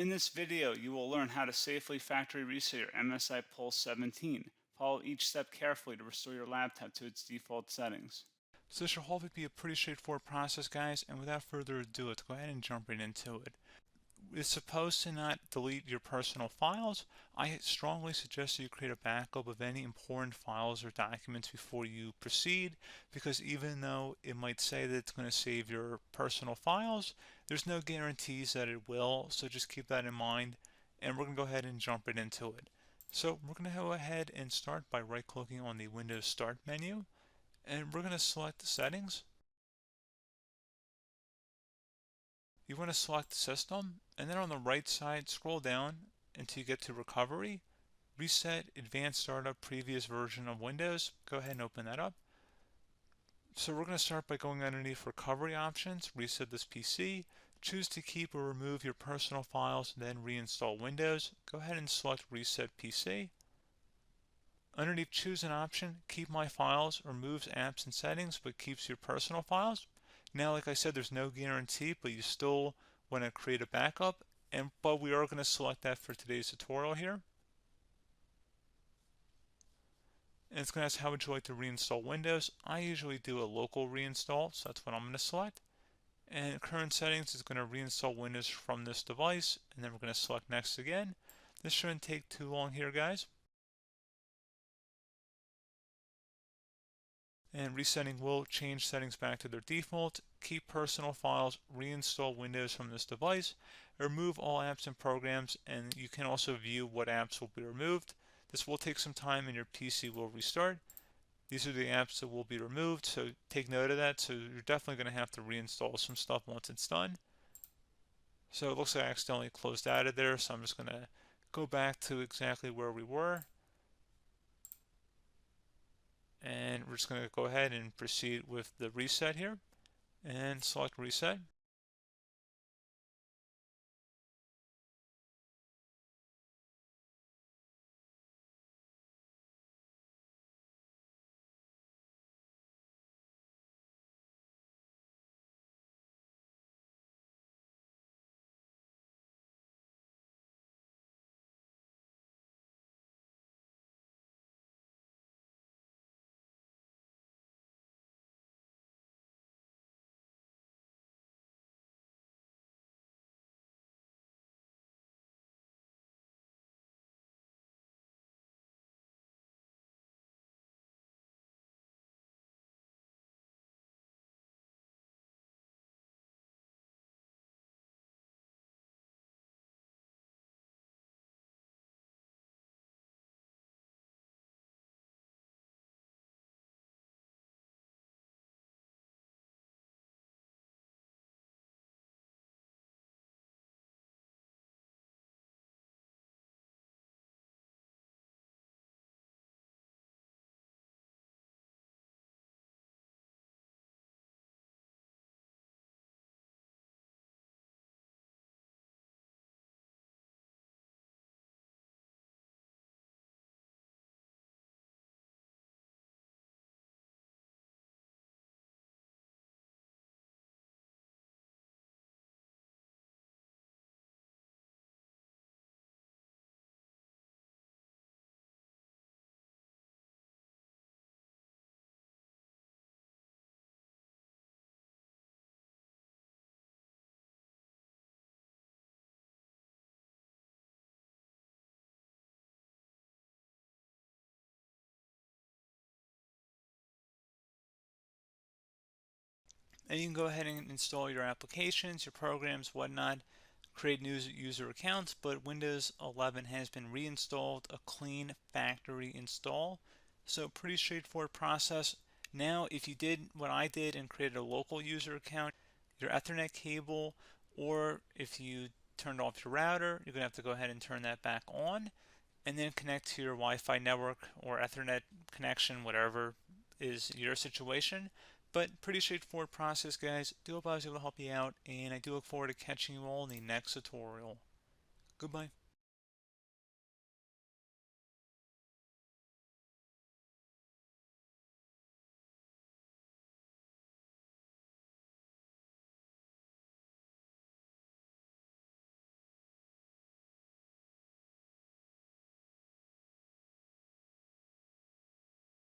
In this video, you will learn how to safely factory reset your MSI Pulse 17. Follow each step carefully to restore your laptop to its default settings. So this should hopefully be a pretty straightforward process, guys, and without further ado, let's go ahead and jump right into it. It's supposed to not delete your personal files. I strongly suggest that you create a backup of any important files or documents before you proceed, because even though it might say that it's going to save your personal files, there's no guarantees that it will, so just keep that in mind, and we're going to go ahead and jump right into it. So we're going to go ahead and start by right-clicking on the Windows Start menu, and we're going to select the settings. You want to select System, and then on the right side, scroll down until you get to Recovery. Reset Advanced Startup Previous Version of Windows. Go ahead and open that up. So we're going to start by going underneath Recovery Options, reset this PC. Choose to keep or remove your personal files, then reinstall Windows. Go ahead and select Reset PC. Underneath Choose an option, Keep My Files removes apps and settings but keeps your personal files. Now, like I said, there's no guarantee, but you still want to create a backup, but we are going to select that for today's tutorial here. And it's going to ask how would you like to reinstall Windows. I usually do a local reinstall, so that's what I'm going to select. And current settings is going to reinstall Windows from this device, and then we're going to select next again. This shouldn't take too long here, guys. And resetting will change settings back to their default, keep personal files, reinstall Windows from this device, remove all apps and programs, and you can also view what apps will be removed. This will take some time and your PC will restart. These are the apps that will be removed, so take note of that. So you're definitely going to have to reinstall some stuff once it's done. So it looks like I accidentally closed out of there, so I'm just going to go back to exactly where we were. And we're just going to go ahead and proceed with the reset here and select reset. And you can go ahead and install your applications, your programs, whatnot, create new user accounts, but Windows 11 has been reinstalled, a clean factory install. So pretty straightforward process. Now, if you did what I did and created a local user account, your Ethernet cable, or if you turned off your router, you're going to have to go ahead and turn that back on, and then connect to your Wi-Fi network or Ethernet connection, whatever is your situation. But pretty straightforward process, guys. Do hope I was able to help you out, and I do look forward to catching you all in the next tutorial. Goodbye.